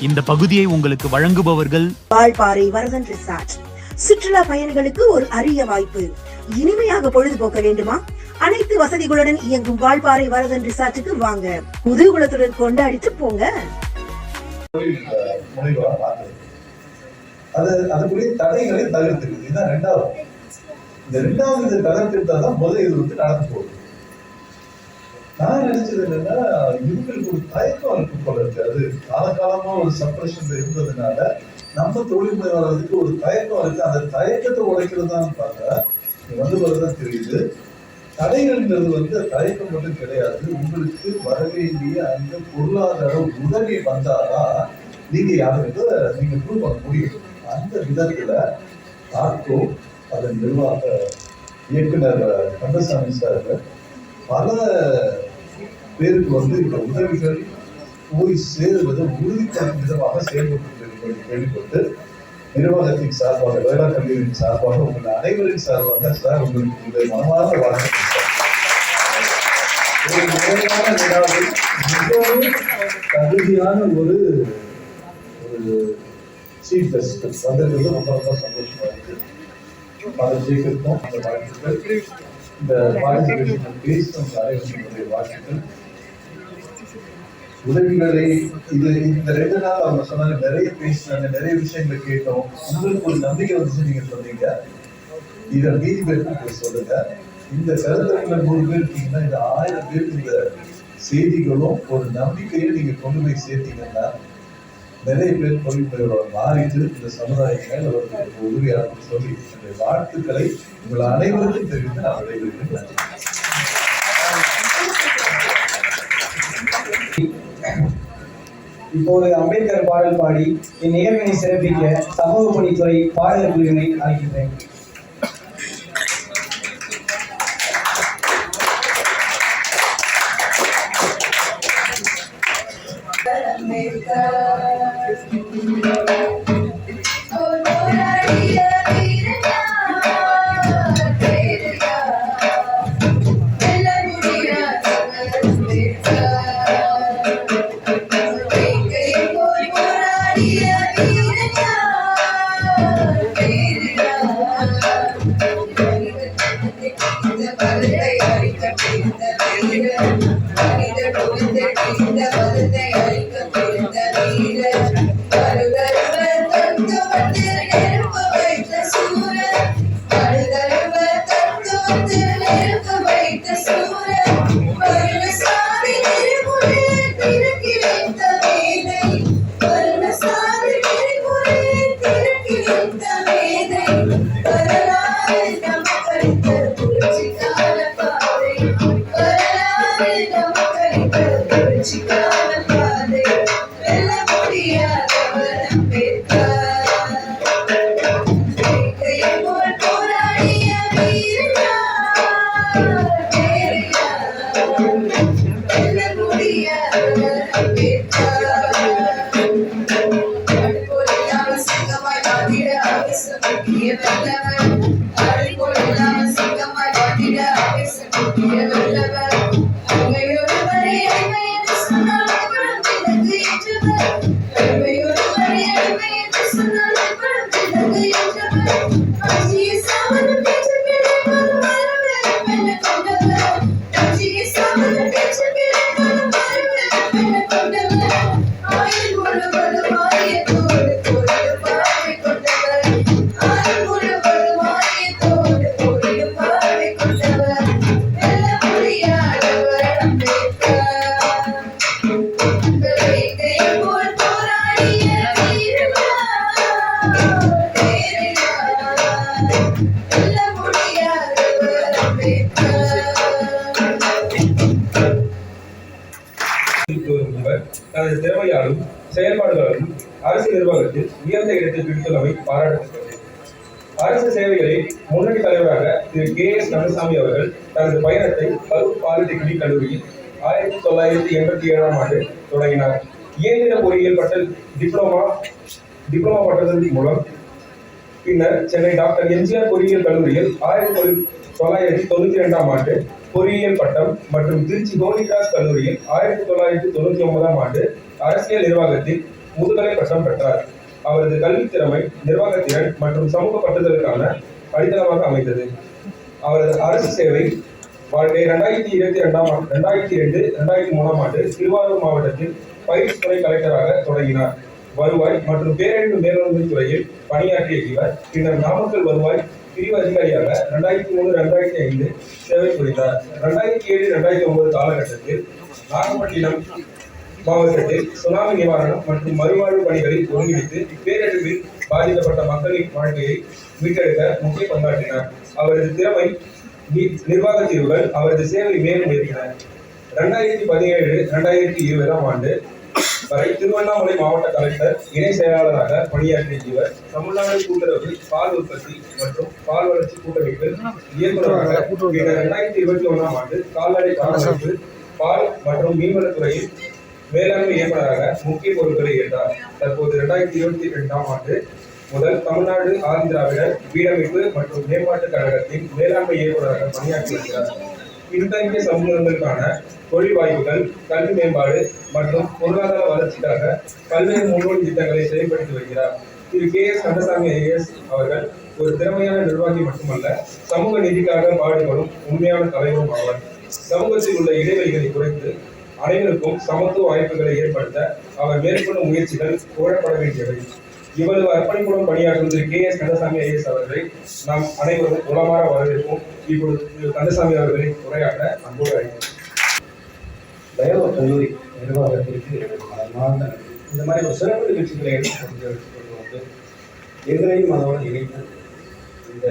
இந்த பகுதியை உங்களுக்கு வழங்குபவர்கள் வால்பாறை வரதன் ரிசார்ட். சுற்றுலா பயணிகளுக்கு ஒரு அரிய வாய்ப்பு. இனிமையாக பொழுதுபோக்க வேண்டுமா? அனைத்து வசதிகளுடன் இயங்கும் வால்பாறை வரதன் ரிசார்ட்டுக்கு வாங்க. குதூகலத்துடன் கொண்டாடிட்டு போங்க. அதுக்குரிய தடைகளை தவிர்த்துருக்கு. இதுதான் ரெண்டாவது. இந்த ரெண்டாவது இதை தவிர்த்துட்டாதான் முதல் இது வந்து நடந்து போகுது. நான் நினைச்சது என்னன்னா, இவங்களுக்கு ஒரு தயக்கம் இருக்கு போல இருக்கு. அது காலகாலமா ஒரு சப்ரஷன்ல இருந்ததுனால நம்ம தொழில் வர்றதுக்கு ஒரு தயக்கம் இருக்கு. அந்த தயக்கத்தை உடைக்கிறதான்னு பார்த்தா வந்து வரதான் தெரியுது. தடைகள்ங்கிறது வந்து தயக்கம் மட்டும் கிடையாது. உங்களுக்கு வர வேண்டிய அந்த பொருளாதார உதவி வந்தாதான் நீங்க யாருக்கு நீங்க ப்ரூவ் பண்ண முடியும். அந்த விதத்துல ஆர்கோ அதன் நிர்வாக இயக்குனர் கந்தசாமி சார் பல பேருக்கு வந்து இந்த உதவிகள் போய் சேருவதை உறுதிப்படுத்தும் விதமாக செயல்பட்டு கேள்விப்பட்டு நிர்வாகத்தின் சார்பாக, வேளா கல்லூரியின் சார்பாக, உங்கள் அனைவரின் சார்பாக சார் உங்களுக்கு இந்த மனமார்ந்த வாழ்த்துக்கள் சார். ஒரு முறையான விழாவில் மிகவும் தகுதியான ஒரு சீஃப் கெஸ்ட் வந்திருக்கிறது ரொம்ப ரொம்ப சந்தோஷமா இருக்கு. பல ஜெயிக்கிறோம் அந்த வாழ்த்துக்கள். இந்த பார்ட்டிசிபேஷன் பேசும் அனைவருடைய வாழ்த்துக்கள். உதவிகளை இந்த 2 நாள் அவங்க சொன்னாங்க, நிறைய பேசினாங்க, நிறைய விஷயங்களை கேட்டோம். உங்களுக்கு ஒரு நம்பிக்கை வந்துச்சு. நீங்க சொன்னீங்க இதை மீதி பேருக்கு சொல்லுங்க. இந்த கருத்தரங்குல 100 பேர் இருக்கீங்கன்னா இந்த 1000 பேருக்கு இந்த செய்திகளும் ஒரு நம்பிக்கையும் நீங்க கொண்டு போய் சேர்த்தீங்கன்னா நிறைய பேர் தொழில்முறையோட மாறிட்டு இந்த சமுதாயம் மேல அவர்களுக்கு உதவியாக சொல்லி இந்த வாழ்த்துக்களை உங்கள் அனைவருக்கும் தெரிவித்து நான் விடைபெறுகிறேன். இப்போது அம்பேத்கர் பாடல் பாடி இந்நிகழ்வினை சிறப்பிக்க சமூக பணித்துறை பாடல் குழுவினை அழைக்கின்றேன். தனது திறமையாலும் செயல்பாடுகளாலும் அரசு நிர்வாகத்தில் உயர்ந்த இடத்தில் பிடித்துள்ளமை பாராட்டத்தக்கது. அரசு சேவைகளில் முன்னணி தலைவராக திரு KS கந்தசாமி அவர்கள் தனது பயணத்தை கரூர் பாலிடெக்னிக் கல்லூரியில் 1987ஆம் ஆண்டு தொடங்கினார். இயந்திர பொறியியல் டிப்ளமா பட்டத்தின் மூலம் பின்னர் சென்னை டாக்டர் எம்ஜிஆர் பொறியியல் கல்லூரியில் 1992ஆம் ஆண்டு பொறியியல் பட்டம் மற்றும் திருச்சி ஹோலி கிராஸ் கல்லூரியில் 1999ஆம் ஆண்டு அரசியல் நிர்வாகத்தில் முதுகலை பட்டம் பெற்றார். அவரது கல்வி திறமை, நிர்வாகத்திறன் மற்றும் சமூக பற்றுதலுக்கான அடித்தளமாக அமைந்தது. அவரது அரசு சேவை வாழ்க்கை 2002-2003 ஆண்டு திருவாரூர் மாவட்டத்தில் பயிற்சி துறை கலெக்டராக தொடங்கினார். வருவாய் மற்றும் பேரழிவு மேலாண்மை துறையில் பணியாற்றிய இவர் பின்னர் நாமக்கல் வருவாய் பிரிவு அதிகாரியாக 2003-2005 சேவை புரிந்தார். 2007-2009 காலகட்டத்தில் நாகப்பட்டினம் மாவட்டத்தில் சுனாமி நிவாரணம் மற்றும் மறுவாழ்வு பணிகளை ஒருங்கிணைத்து பேரழிவில் பாதிக்கப்பட்ட மக்களின் வாழ்க்கையை மீட்டெடுக்க முக்கிய பங்காற்றினார். அவரது திறமை, நிர்வாக தீர்வுகள் அவரது சேவை மேலும் உயர்த்தின. 2017-2020 ஆண்டு வரை திருவண்ணாமலை மாவட்ட கலெக்டர் இணை செயலாளராக பணியாற்றிய இவர் தமிழ்நாடு கூட்டுறவு பால் உற்பத்தி மற்றும் பால் வளர்ச்சி கூட்டமைப்பில் இயக்குநராக 2021 ஆண்டு கால்நடை பராமரிப்பு, பால் மற்றும் மீன்வளத்துறையில் வேளாண்மை இயக்குநராக முக்கிய பொறுப்புகளை ஏற்றார். தற்போது 2022 ஆண்டு முதல் தமிழ்நாடு ஆந்திராவிடர் வீடமைப்பு மற்றும் மேம்பாட்டுக் கழகத்தின் மேலாண்மை இயக்குநராக பணியாற்றி வருகிறார். பின்தங்கிய சமூகங்களுக்கான தொழில் வாய்ப்புகள், கல்வி மேம்பாடு மற்றும் பொருளாதார வளர்ச்சிக்காக பல்வேறு முன்னோடி திட்டங்களை செயல்படுத்தி வருகிறார். திரு KS கந்தசாமி IAS அவர்கள் ஒரு திறமையான நிர்வாகி மட்டுமல்ல, சமூக நீதிக்காக பாடுபடும் உண்மையான தலைவரும் ஆவார். சமூகத்தில் உள்ள இடைவெளிகளை குறைத்து அனைவருக்கும் சமத்துவ வாய்ப்புகளை ஏற்படுத்த அவர் மேற்கொள்ளும் முயற்சிகள் புகழப்பட வேண்டியவை. இவ்வளவு அர்ப்பணிப்புடன் பணியாற்றும் திரு KS கந்தசாமி IAS அவர்களை நாம் அனைவரும் உளமாற வரவேற்போம். இப்பொழுது திரு கந்தசாமி அவர்களை உரையாற்ற அன்போடு அழைக்கிறோம். தயவு கல்லூரி நிர்வாகத்திற்கு எனக்கு மனமார்ந்த நன்றி. இந்த மாதிரி ஒரு சிறப்பு நிகழ்ச்சிகளை எடுத்துக்கொண்டு வந்து எங்களையும் அதோட இணைத்து இந்த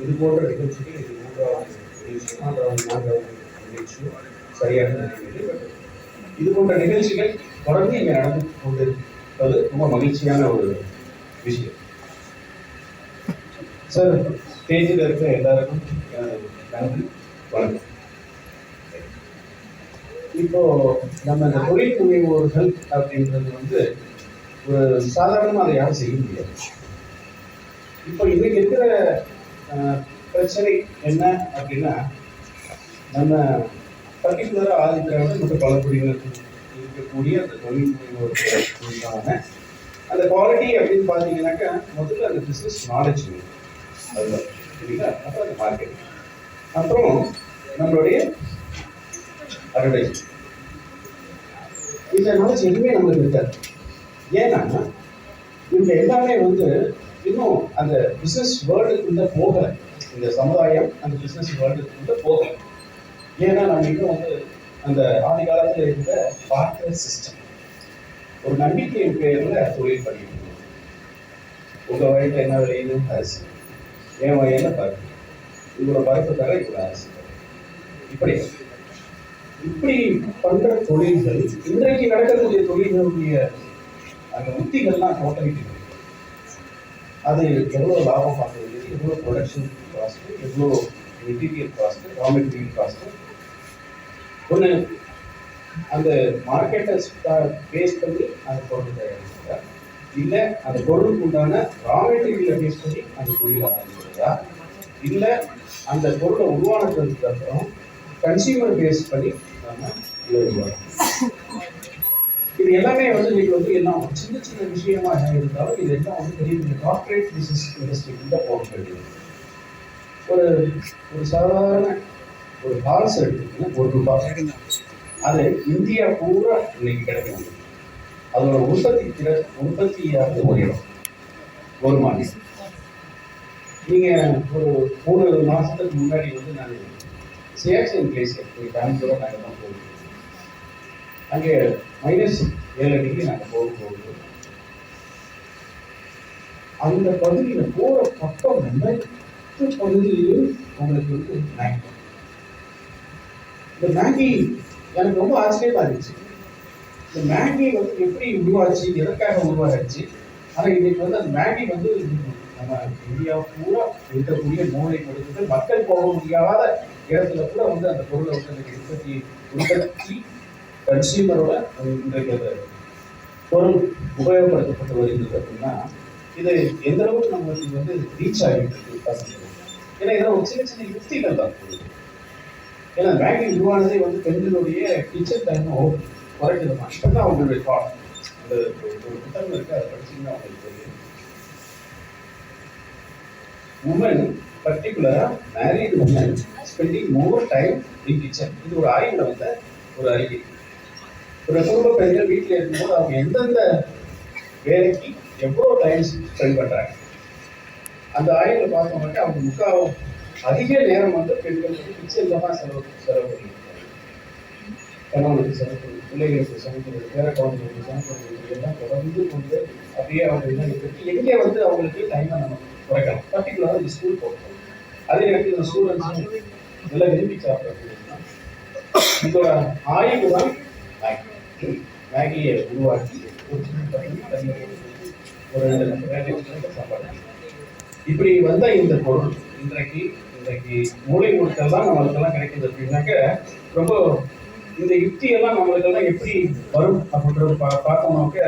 இது போன்ற நிகழ்ச்சிகள் இது 3வது நிகழ்ச்சி, 4வது நிகழ்ச்சியும் சரியாக நினைவு. இது போன்ற நிகழ்ச்சிகள் தொடர்ந்து இங்கே நடந்து கொண்டிருப்பது ரொம்ப மகிழ்ச்சியான ஒரு விஷயம். சார், ஸ்டேஜில் இருக்க எல்லாருக்கும் நன்றி, வணக்கம். இப்போ நம்ம இந்த தொழில் முனைவோர்கள் அப்படின்றது வந்து ஒரு சாதாரணமாக அதை யாரும் செய்ய முடியாது. இப்போ இன்னைக்கு இருக்கிற பிரச்சனை என்ன அப்படின்னா, நம்ம பர்டிகுலராக ஆதித்திராவிட மற்றும் பழங்குடியினருக்கு இருக்கக்கூடிய அந்த தொழில் முனைவோர்களுக்கான அந்த குவாலிட்டி அப்படின்னு பார்த்தீங்கன்னாக்கா, முதல்ல அந்த பிஸ்னஸ் நாலேஜ் வேணும். அதுதான் சரிங்களா. அப்புறம் அந்த மார்க்கெட், அப்புறம் நம்மளுடைய அட்வர்டைஸ். இந்த நாலேஜ் எதுவுமே நம்மளுக்கு இருக்காது. ஏன்னா இவங்க எல்லாமே வந்து இன்னும் அந்த பிஸ்னஸ் வேர்ல்டுக்குள்ள போகலை. இந்த சமுதாயம் அந்த பிஸ்னஸ் வேர்ல்டுக்குள்ள போகலை. ஏன்னா நம்ம இன்னும் வந்து அந்த ஆதி காலத்தில் இருந்த பார்ட்னர் சிஸ்டம், ஒரு நம்பிக்கையின் பேரில் தொழில் பண்ணிட்டு இருக்கோம். உங்கள் வயலில் என்ன விளையுது? அரிசி. என் வயலில் பருப்பு. இவங்களோட பருப்பு தர இவ்வளோ அரிசி. இப்படி பண்ற தொழில்கள், இன்றைக்கு நடக்கக்கூடிய தொழில்களுடைய அந்த உத்திகள்லாம் டோட்டலிட்டி. அது எவ்வளோ லாபம் பார்க்கறது, எவ்வளோ ப்ரொடக்ஷன் காஸ்ட்டு, எவ்வளோ material cost, raw material cost. ஒன்று அந்த மார்க்கெட்டை பேஸ் பண்ணி அந்த பொருள் தயாரிக்கிறதா, இல்லை அந்த பொருளுக்கு உண்டான ரா மெட்டீரியலை பேஸ் பண்ணி அந்த தொழில் ஆரம்பிக்கிறதா, இல்லை அந்த பொருளை உருவானதுக்கு அப்புறம் கன்சியூமர் பேஸ் பண்ணி நம்ம இது எல்லாமே வந்து இன்னைக்கு வந்து எல்லாம் சின்ன சின்ன விஷயமா என்ன இருந்தாலும் இது எல்லாம் வந்து பெரிய பெரிய கார்பரேட் பிசினஸ் இண்டஸ்ட்ரிக்குள்ள போக வேண்டியது. ஒரு சாதாரண ஒரு ஹால்ஸ் எடுத்துக்கிட்டீங்கன்னா ₹1, அது இந்தியா பூரா இன்னைக்கு கிடைக்கும். அதோட உற்பத்தியாவது ஒரு இடம், ஒரு மாநிலம். நீங்க ஒரு 3 மாசத்துக்கு முன்னாடி வந்து நான் சியாச்சின் கிளேசியர் பெங்களூர் நாங்கள் தான் போகிறோம். அங்கே -7 டிகிரி நாங்கள் போகும்போது அந்த பகுதியில் போகிற பக்கம் அனைத்து பகுதியிலும் உங்களுக்கு வந்து மேங்கி. இந்த மேங்கி எனக்கு ரொம்ப ஆச்சரியமா இருந்துச்சு. இந்த மேங்கி வந்து எப்படி உருவாச்சு, எதற்காக உருவாச்சு. ஆனால் இன்னைக்கு வந்து அந்த மேங்கி வந்து நம்ம இந்தியா பூரா இருக்கக்கூடிய மூளை கொடுத்து மக்கள் போக முடியாத இடத்துல கூட வந்து அந்த பொருளை வந்து உற்பத்தி கன்சியூமரோட இன்றைக்கு அந்த பொருள் உபயோகப்படுத்தப்பட்டு வருகிறது. அப்படின்னா இது எந்த அளவுக்கு நம்மளுக்கு வந்து ரீச் ஆகிட்டு இருக்கு. ஏன்னா இதெல்லாம் ஒரு சின்ன சின்ன யுக்திகள் தான். ஏன்னா மேகி உருவானதே வந்து பெண்களுடைய கிச்சன் டைமும் குறைக்கிறதுமா. இப்போதான் அவங்களுடைய பாடம் அந்த ஒரு புத்தகம் இருக்கு, அதை படிச்சீங்கன்னா உங்களுக்கு தெரியும். உமன் பர்டிகுலரா married woman spending more time in kitchen. இது ஒரு ஆய்வுல வந்த ஒரு அறிக்கை. ஒரு குடும்ப பெண்கள் வீட்டில் இருக்கும்போது அவங்க எந்தெந்த வேலைக்கு எவ்வளோ டைம் ஸ்பெண்ட் பண்றாங்க. அந்த ஆய்வுல பார்த்தோம்னாக்க அவங்க அதிக நேரம் வந்து பெண்கள் வந்து கிச்சன்ல தான் செலவு பண்ணியிருக்காங்க. கணவனுக்கு சமைக்கிறது, பிள்ளைகளுக்கு சமைக்கிறது, பேர குழந்தைகளுக்கு சமைக்கிறது எல்லாம் தொடர்ந்து கொண்டு அப்படியே அவங்க எங்கே வந்து அவங்களுக்கு டைமை நம்ம குறைக்கலாம். பர்டிகுலராக இந்த ஸ்கூல் போகிறோம். அதே நேரத்தில் இந்த ஸ்டூடெண்ட்ஸும் நல்லா விரும்பி சாப்பிட்றதுன்னா இதோட ஆய்வு தான் மேகியை உருவாக்கி ஒரு சாப்பாடு. இப்படி வந்த இந்த பொருள் இன்றைக்கு மூளை முழுக்கெல்லாம் நம்மளுக்கெல்லாம் கிடைக்குது அப்படின்னாக்க ரொம்ப இந்த யுக்தியெல்லாம் நம்மளுக்கெல்லாம் எப்படி வரும் அப்படின்றது பார்த்தோம்னாக்க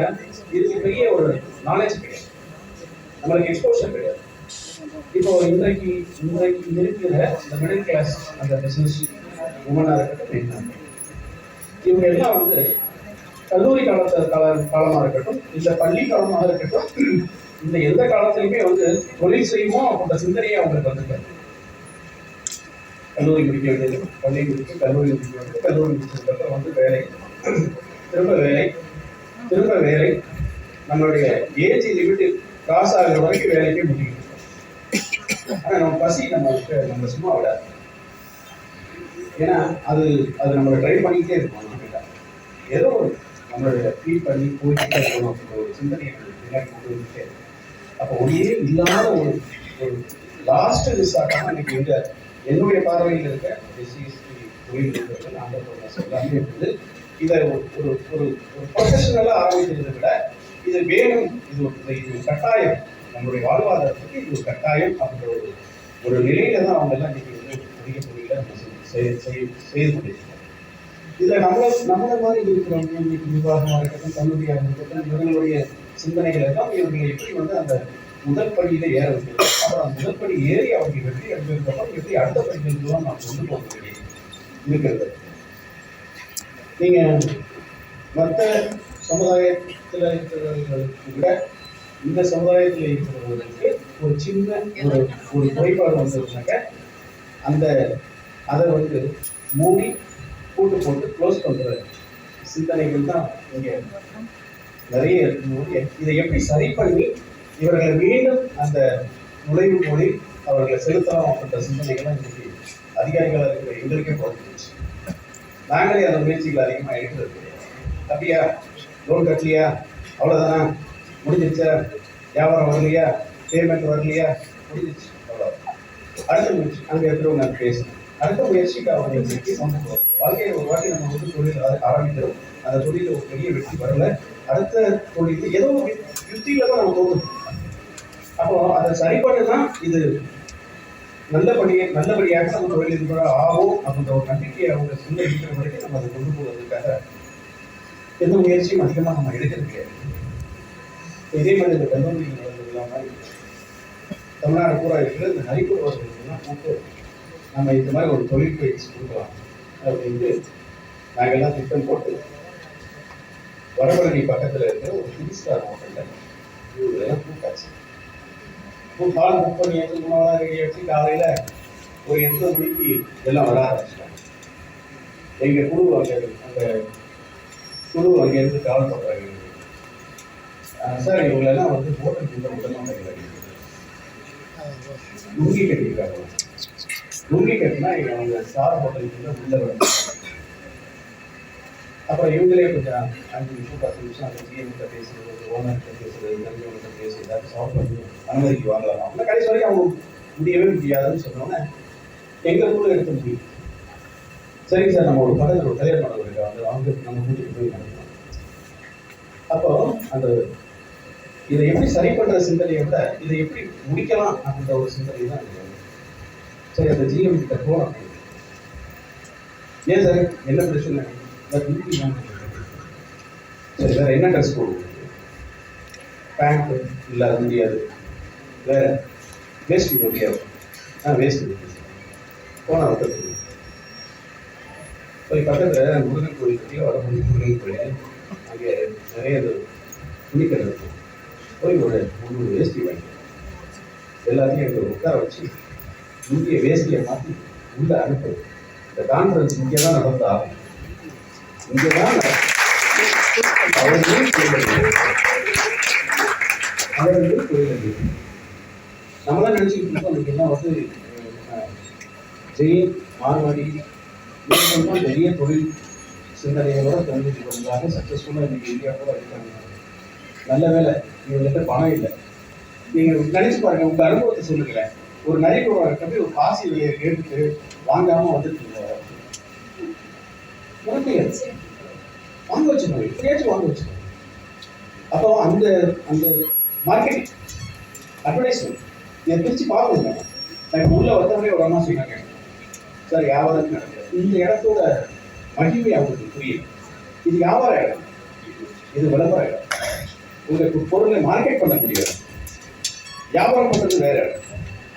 இதுக்கு பெரிய ஒரு நாலேஜ் கிடையாது, நம்மளுக்கு எக்ஸ்போஷர் கிடையாது. இப்போ இன்றைக்கு இருக்கிற இந்த மிடில் கிளாஸ் அந்த பிசினஸ் உமனாக இருக்கட்டும், இவங்க எல்லாம் வந்து கல்லூரி காலமாக இருக்கட்டும், இந்த பள்ளி காலமாக இருக்கட்டும், இந்த எந்த காலத்திலுமே வந்து தொழில் செய்வோம் அப்படின்ற சிந்தனையே அவங்களுக்கு வந்துருக்காரு. கல்லூரி முடிக்க வேண்டியது, பள்ளி முடிச்சு கல்லூரி முடிக்க வேண்டியது, கல்லூரி முடிச்சதுக்கப்புறம் வந்து வேலை, திரும்ப வேலை, நம்மளுடைய ஏஜ் லிமிட் கிராஸ் ஆகிற வரைக்கும் வேலைக்கே முடியும். ஆனால் நம்ம பசி நம்ம சும்மா விடாது. ஏன்னா அது நம்மளை ட்ரை பண்ணிக்கிட்டே இருக்கும். ஏதோ ஒரு நம்மளுடைய ஃபீல் பண்ணி போய்கிட்டே இருக்கணும் அப்படின்ற ஒரு சிந்தனையை பின்னாடி கொண்டு வந்துட்டே இருக்கும். அப்போ ஒரே இல்லாத ஒரு லாஸ்ட் ரிசார்ட்டாக இன்னைக்கு இந்த என்னுடைய பார்வையில் இருக்க எஸ்சிஎஸ்டி தொழில் நிறுவனங்கள் ஆந்திரப்பிரதேசம் எல்லாமே இருக்குது. இதை ஒரு ப்ரொஃபஷனலாக ஆரம்பிக்கிறதை விட இது வேணும், இது கட்டாயம், நம்மளுடைய வாழ்வாதாரத்துக்கு இது ஒரு கட்டாயம் அப்படின்ற ஒரு நிலையில தான் அவங்க எல்லாம் இன்னைக்கு வந்து அதிக தொழிலை நம்ம செய்து கொண்டிருக்கோம். இதில் நம்மளை மாதிரி இருக்கிறவங்க இன்னைக்கு நிர்வாகமாக இருக்கட்டும், கல்லூரியாக இருக்கட்டும், இவர்களுடைய சிந்தனைகள் எல்லாம் இவர்களை எப்படி வந்து அந்த முதல் படியில ஏற வைக்கிறது. அப்புறம் அந்த முதல் படி ஏறி அவர்கள் வெற்றி அடைந்ததுக்கப்புறம் எப்படி அடுத்த படிகளுக்கெல்லாம் நான் கொண்டு போக வேண்டியது இருக்கிறது. நீங்க மற்ற சமுதாயத்தில் இருக்கிறவர்களுக்கு விட இந்த சமுதாயத்தில் இருக்கிறவர்களுக்கு ஒரு சின்ன ஒரு குறைபாடு வந்ததுனாக்க அதை வந்து மூடி போட்டு க்ளோஸ் பண்ற சிந்தனைகள் தான் இங்க நிறைய இருக்கும்போது இதை எப்படி சரி பண்ணி இவர்களை மீண்டும் அந்த நுழைவு மொழி அவர்களை செலுத்தலாம் அப்படின்ற சிந்தனைகள்லாம் இன்னைக்கு அதிகாரிகளாக இருக்கிற எங்களுக்கே போட்டுச்சு. நாங்களே அந்த முயற்சிகள் அதிகமாக எடுக்கிறது கிடையாது. அப்படியா, லோன் கட்டலையா, அவ்வளோதானா, முடிஞ்சிச்சா, வியாபாரம் வரலையா, பேமெண்ட் வரலையா, முடிஞ்சிச்சு, அவ்வளோ. அடுத்த முயற்சி அங்கே இருக்கிறவங்க நான் பேசணும். அடுத்த முயற்சிக்கு அவர்களுக்கு கொண்டு போகும். வாழ்க்கையில் ஒரு வாட்டி நம்ம வந்து தொழில் ஆரம்பிக்கிறோம், அந்த தொழிலில் ஒரு பெரிய வெற்றி வரல, அடுத்த தொழில் ஏதோ ஒரு யுக்தியில தான் நம்ம தோணும். அப்போ அதை சரி பண்ணுனா இது நல்லபடியாக நம்ம தொழில் ஆகும் அப்படின்ற ஒரு நம்பிக்கையை அவங்க சொல்ல இருக்கிற வரைக்கும் நம்ம அதை கொண்டு போவதற்காக எந்த முயற்சியும் அதிகமாக நம்ம எடுக்கிறது கிடையாது. இதே மாதிரி இந்த கல்லூரிகள் இல்லாமல் தமிழ்நாடு பூரா இருக்கிற இந்த ஹரிபுரவர்கள்லாம் கூப்பிட்டு நம்ம இந்த மாதிரி ஒரு தொழில் பயிற்சி கொடுக்கலாம் அப்படின்ட்டு நாங்கள்லாம் திட்டம் போட்டு வடபழனி பக்கத்தில் இருக்கிற ஒரு 3 ஸ்டார் ஹோட்டலில் இவங்களெல்லாம் கூப்பிட்டாச்சு. ஹால் புக் பண்ணி வச்சு 3 ரெடி வச்சு காலையில் ஒரு 8 மணிக்கு எல்லாம் வர ஆரம்பிச்சிட்டாங்க. எங்கள் குழு அங்கேருந்து கால் பண்ணுறாங்க, சார் இவங்களெல்லாம் வந்து ஹோட்டலுக்குள்ள மட்டும்தான் லுங்கி கட்டியிருக்காங்க. லுங்கி கட்டினா அவங்க ஸ்டார் ஹோட்டலுக்குள்ள உள்ள வரும். அப்புறம் இவங்களே கொஞ்சம் 5 நிமிஷம் 10 நிமிஷம் அந்த ஜிஎம்கிட்ட பேசுறது, ஓனர்கிட்ட பேசுறது, கல்வியோட பேசுறது, ஏதாவது சால்வ் பண்ணி அனுமதிக்கு வாங்கலாம். அப்படின்னா கடைசி வரைக்கும் அவங்க முடியவே முடியாதுன்னு சொன்னோன்னே எங்கள் கூட எடுக்க முடியும். சரிங்க சார், நம்ம ஒரு பக்கத்தில் ஒரு கல்யாண மண்டபம் இருக்கு, அந்த அவங்க நம்ம கூட்டிகிட்டு போய் நடக்கலாம். அப்போ அந்த இதை எப்படி சரி பண்ற சிந்தனையை விட இதை எப்படி முடிக்கலாம் அப்படின்ற ஒரு சிந்தனை தான். சரி, அந்த ஜிஎம் கிட்ட போகலாம். ஏன் சார் என்ன பிரச்சனை? சரி, வேற என்ன ட்ரெஸ் போடுவோம்? பேண்ட் இல்லாத முடியாது, வேற வேஷ்டி முடியாது. வேஷ்டி போனால் விட்டு போய் பக்கத்தில் முருகன் கோயில் பற்றி வடபழனி முருகன் கோயில், அங்கே நிறைய குளிக்கிறது போய் ஒரு 300 வேஷ்டி வாங்கி எல்லாத்தையும் எங்க உட்கார வச்சு இந்திய வேஷ்டியை மாற்றி உள்ள அனுப்புது. இந்த கான்ஃபரன்ஸ் இங்கே தான் நடந்தாகும். இங்கே தான் அவர்களும் தொழிலதிபர். நம்மளாம் நினைச்சுக்கிட்டு இருக்கோம் இன்னைக்கு எல்லாம் வந்து ஜெயின் மார்வாடி பெரிய தொழில் சிந்தனைகளோட தெரிஞ்சுட்டு கொண்டாங்க. சக்சஸ்ஃபுல்லாக இன்னைக்கு இந்தியா கூட இருக்காங்க. நல்ல வேலை இவங்ககிட்ட பணம் இல்லை. நீங்க நினைச்சு பாருங்க, உங்க அனுபவத்தை சொல்லுங்களேன். ஒரு நரிக்குறவரை கட்டி ஒரு பாசி விலையை கேட்டுட்டு வாங்காம வந்துட்டு வாங்க வச்சுக்கோங்க, எப்படியாச்சும் வாங்க வச்சுக்கோங்க. அப்போ அந்த அந்த மார்க்கெட்டிங் அட்வர்டைஸ்மெண்ட் இதை பிரிச்சு பார்க்கணுங்க. நான் உள்ள வந்தவங்களே ஒரு அம்மா சொன்னாங்க, சார் வியாபாரம் நடக்குது, இந்த இடத்தோட மகிமை அவங்களுக்கு புரியுது. இது வியாபார இடம், இது விளம்பர இடம். உங்களுக்கு பொருளை மார்க்கெட் பண்ணக்கூடிய இடம், வியாபாரம் பண்றது வேற இடம்.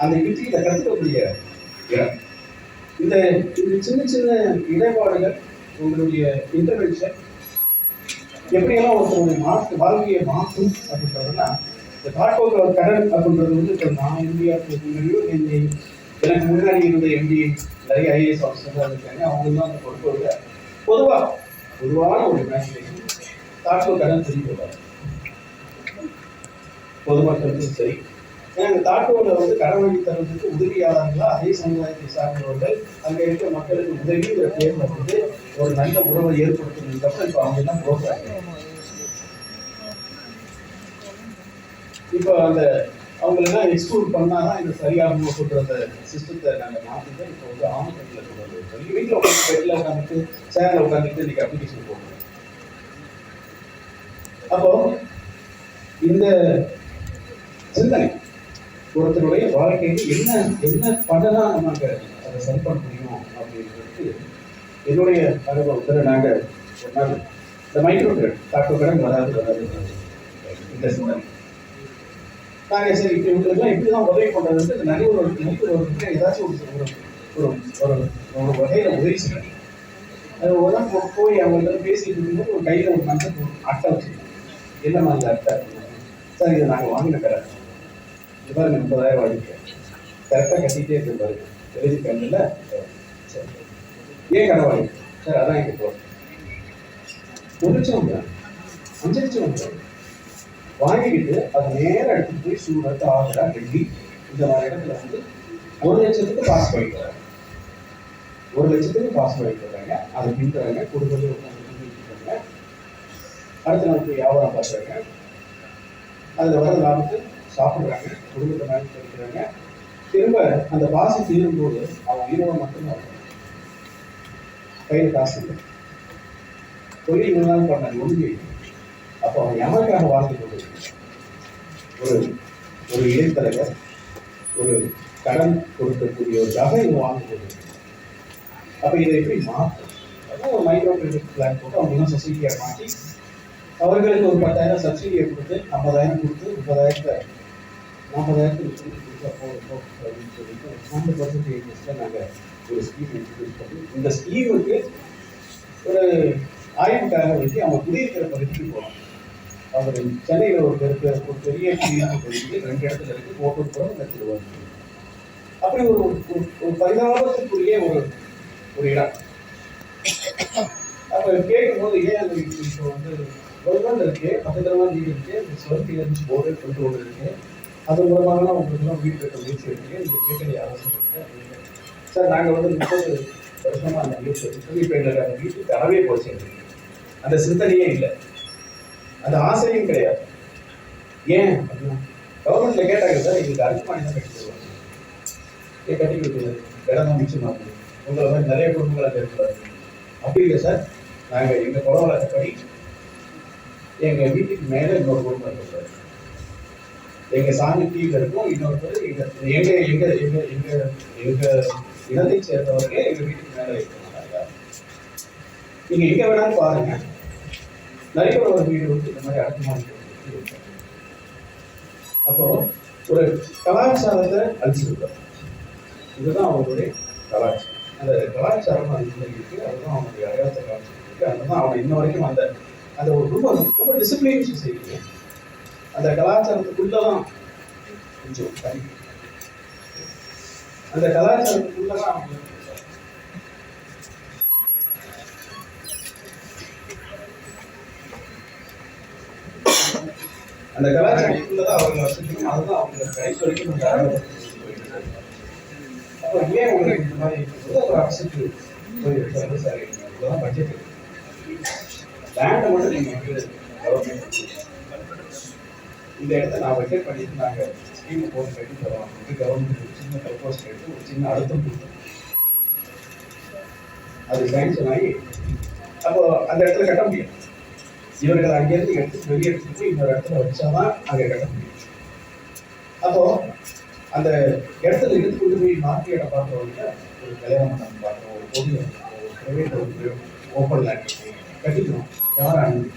அந்த வித்தியில கற்றுக்கக்கூடிய இடம். இந்த சின்ன சின்ன இடர்பாடுகள், உங்களுடைய இன்டர்வென்ஷன் எப்படியெல்லாம் ஒருத்தருடைய வாழ்க்கையை மாற்றும் அப்படின்றதுனா, இந்த காட்டோட கடன் அப்படின்றது வந்து இப்போ நான் இந்தியாவுக்கு எனக்கு முன்னாடி இருந்த எம்பி நிறைய ஐஏஎஸ் ஆஃபீஸர் இருக்காங்க. அவங்க தான் அந்த பொறுப்போட பொதுவான ஒரு இமேஜினேஷன். காட்டோ கடன் தெரிவிக்கிறார் பொதுமக்களுக்கும் சரி. ஏன்னா இந்த தாட்டோவில் வந்து கடன் வாங்கி தருவதற்கு உதவியாளர்களா அதே சமுதாயத்தை சார்ந்தவர்கள் அங்கே இருக்கிற மக்களுக்கு உதவிங்கிற பேர்ல வந்து ஒரு நல்ல உறவை ஏற்படுத்துறதுக்கப்புறம் இப்போ அவங்க தான் போகிறாங்க. இப்போ அந்த அவங்களெல்லாம் எக்ஸ்க்ளூட் பண்ணாதான் இது சரியாகும் சொல்ற அந்த சிஸ்டத்தை நாங்கள் மாற்றிட்டு இப்போ வந்து ஆமக்கட்டில் கொண்டு வந்து வீட்டில் உட்காந்து பெட்டில் உட்காந்துட்டு சேரில் உட்காந்துட்டு இன்னைக்கு அப்ளிகேஷன் போடுறோம். அப்போ இந்த சிந்தனை ஒருத்தருடைய வாழ்க்கைக்கு என்ன என்ன பண்ணலாம் நம்ம அதை சரி பண்ண முடியும் அப்படின்றது என்னுடைய அனுபவத்தில் நாங்கள் ஒரு நாள் இந்த மைக்ரோ கிரெட் தாக்கோ கடன் வராது இந்த சிந்தனை நாங்கள் சரி இப்போ இவங்களுக்குலாம் எப்படி தான் உதவி பண்ணுறது இந்த நிறைய ஒரு ஏதாச்சும் ஒரு ஒரு ஒரு வகையில் உதவி செய்யணும். அது ஒரு போய் அவங்கள்ட்ட பேசிட்டு இருக்கும்போது ஒரு கையில் ஒரு மஞ்சள் அட்டை வச்சுருக்கோம். என்ன மாதிரி அட்டை சார் இதை நாங்கள் வாங்கின கடை இது பாருங்க 30,000 வாங்கிட்டேன் கரெக்டாக கட்டிகிட்டே இருப்பாரு எழுதி கண்ணில். சரி ஏன் கடை வாங்கிட்டேன் சார் அதான் இங்கே போகிறேன் 1 லட்சம் வந்துடுறேன் 5 லட்சம் வந்துடுறேன் வாங்கிக்கிட்டு அதை நேராக எடுத்துட்டு போய் சூரத்து ஆகரா டெல்லி இந்த மாதிரி இடத்துல வந்து 1 லட்சத்துக்கு பாஸ் பண்ணிக்கிறாங்க. 1 லட்சத்துக்கு பாஸ் பண்ணிக்கிறாங்க. அதை பின்றாங்க குடும்பத்தில் உட்காந்து அடுத்த நாள் போய் வியாபாரம் பார்க்குறாங்க. அதில் வர லாபத்தை சாப்பிட்றாங்க, குடும்பத்தை மேனேஜ் பண்ணிக்கிறாங்க. திரும்ப அந்த பாசி தீரும்போது அவங்க உயிரோட மட்டும்தான் இருக்கும், கையில் காசு இல்லை. தொழில் இவ்வளோ நாள் பண்ணாங்க ஒன்று. அப்போ அவங்க யாருக்காக வாழ்ந்து கொண்டு ஒரு ஒரு இடைத்தலைவர் ஒரு கடன் கொடுக்கக்கூடிய ஒரு நகை வாங்க கொண்டு. அப்போ இதை எப்படி மாற்றும்? அதான் ஒரு மைக்ரோ கிரெடிட் பிளான் போட்டு அவங்களாம் சொசைட்டியாக மாற்றி அவர்களுக்கு ஒரு 10,000 சப்சிடியை கொடுத்து 50,000 கொடுத்து 40,000 கொடுத்தா போகும் அப்படின்னு சொல்லிட்டு 100% நாங்கள் ஒரு ஸ்கீம் இன்ட்ரடியூஸ் பண்ணி இந்த ஸ்கீமுக்கு ஒரு ஆய்வுக்காக வச்சு அவங்க குடியிருக்கிற பகுதிக்கு போகலாம். அவர் சென்னையில் ஒரு பெரிய பகுதிக்கு 2 இடத்துல இருக்கு, கோட்டூர்புரம் இந்த திருவாரூர். அப்படி ஒரு பரிதாபத்துக்குரிய ஒரு இடம். அப்போ கேட்கும்போது ஏன் அந்த இப்போ வந்து ஒரு நாள் இருக்கு, பக்கத்துல வீடு இருக்கு, சொர்த்தி இருந்துச்சு போர்டு கொண்டு ஒன்று இருக்கு, அது மூலமாக உங்களுக்குலாம் வீடு இருக்க முயற்சி இருக்கு, நீங்கள் கேட்கக்கூடிய அவசியம் இருக்கு. சார் நாங்கள் வந்து 30 வருஷமா அந்த முயற்சி எடுத்து இப்போ எங்களுக்கு அந்த வீட்டுக்கு தரவே போச்சு. அந்த சிந்தனையே இல்லை, அந்த ஆசையும் கிடையாது. ஏன் அப்படின்னா கவர்மெண்ட்ல கேட்டாங்க சார் எங்களுக்கு அரிசிமானி தான் கட்டி தருவாங்க. ஏன் கட்டி கொடுக்குறது இடம் தான் மிச்சமாகுது, உங்களை மாதிரி நிறைய குடும்பங்களை கேட்கக்கூடாது. அப்படி இல்லை சார், நாங்கள் எங்கள் குலவழக்கப்படி எங்கள் வீட்டுக்கு மேலே இன்னொரு குடும்பம் இருக்கிறாரு, எங்கள் சாமி கீழே இருக்கும், இன்னொருத்தர் எங்கள் இடத்தை சேர்ந்தவர்களே எங்கள் வீட்டுக்கு மேலே இருக்கிறாங்க. நீங்கள் எங்கே வேணாலும் பாருங்க, நிறைய ஒரு வீடு வந்து இந்த மாதிரி அடுக்குமாடி. அப்போ ஒரு கலாச்சாரத்தை அழிச்சிருக்காரு. இதுதான் அவங்களுடைய கலாச்சாரம். அந்த கலாச்சாரம் அது இருக்கு, அதுதான் அவனுடைய அடையாளத்தை காமிச்சிருக்கு. அதுதான் அவன் இன்ன வரைக்கும் அந்த ஒரு ரொம்ப ரொம்ப டிசிப்ளின் சொசைட்டி. அந்த கலாச்சாரத்துக்குள்ளதான் கொஞ்சம் தனி. அந்த கலாச்சாரத்துக்குள்ளதான் அவங்க அந்த கலாச்சாரத்துக்குள்ளதான் அவங்க வசதியும் அதுதான் அவங்க கடைசி வரைக்கும் கொஞ்சம் அழகாக. அப்போ ஏன் உங்களுக்கு இந்த மாதிரி ஒரு அரசுக்கு போய் இருக்கிறது சரி, இவ்வளோதான் பட்ஜெட் லேண்டை மட்டும் நீங்கள் இந்த இடத்த நான் பட்ஜெட் பண்ணிட்டு நாங்கள் ஸ்கீம் போட்டு கட்டி தரோம். கவர்மெண்ட் ஒரு சின்ன ப்ரப்போஸ் எடுத்து ஒரு சின்ன அழுத்தம் கொடுத்தோம். அது சேங்ஷன் ஆகி அப்போ அந்த இடத்துல கட்ட முடியும். இவர்கள் அங்கேருந்து எடுத்து வெளியே எடுத்துட்டு இன்னொரு இடத்துல வச்சாதான் அங்கே கட்ட முடியும். அப்போ அந்த இடத்துல எடுத்துக்கொண்டு போய் மாற்றி இடம் பார்க்குறவங்க ஒரு கல்யாண மண்டபம் பார்க்குறோம், ஒரு பொது ஒரு ப்ரைவேட் ஒரு ஓப்பன் லேண்ட் கட்டிக்கணும். யாரும் அனுமதி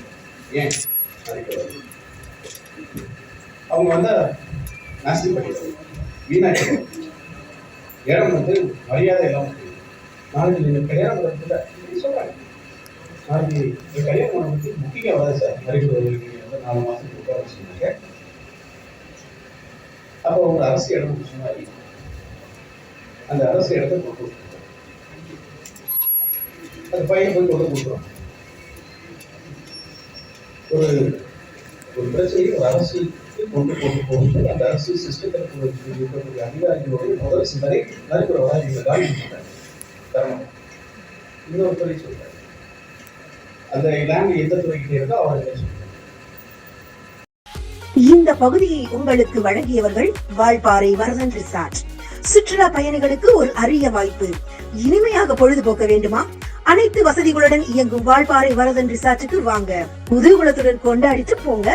ஏன் அதுக்கு அவங்க வந்து நாஸ்தி பண்ணிடுவாங்க, வீணாக்கிடுவாங்க. இடம் வந்து மரியாதை இல்லாமல் போயிடும். நாளைக்கு நீங்கள் கல்யாண மண்டபத்தில் சொல்கிறாங்க, நாளைக்கு இந்த கல்யாண மண்டபத்துக்கு முக்கியம் வராது சார், மறுபடியும் ஒரு 4 மாதத்துக்கு உட்கார சொன்னாங்க. அப்போ ஒரு அரசு இடம் சொன்னாரு, அந்த அரசு இடத்தை கொண்டு அந்த பையன் போய் கொண்டு கொடுக்குறோம். ஒரு ஒரு பிரச்சனையை ஒரு அரசுக்கு கொண்டு போகும்போது அந்த அரசு சிஸ்டத்தில் இருக்கக்கூடிய அதிகாரிகளோட முதல் சிந்தனை நறுக்கிறவரா இவங்க தான் தரணும். இன்னொரு துறை சொல்றாரு, அந்த லேண்ட் எந்த துறைக்கிட்டே இருக்கோ அவர்கள் சொல்றாரு. இந்த பகுதியை உங்களுக்கு வழங்கியவர்கள் வால்பாறை வரதன் ரிசார்ட். சுற்றுலா பயணிகளுக்கு ஒரு அரிய வாய்ப்பு. இனிமையாக பொழுதுபோக்க வேண்டுமா? அனைத்து வசதிகளுடன் இயங்கும் வால்பாறை வரதன் ரிசார்ட்டுக்கு வாங்க. குதூகலத்துடன் கொண்டாடிட்டு போங்க.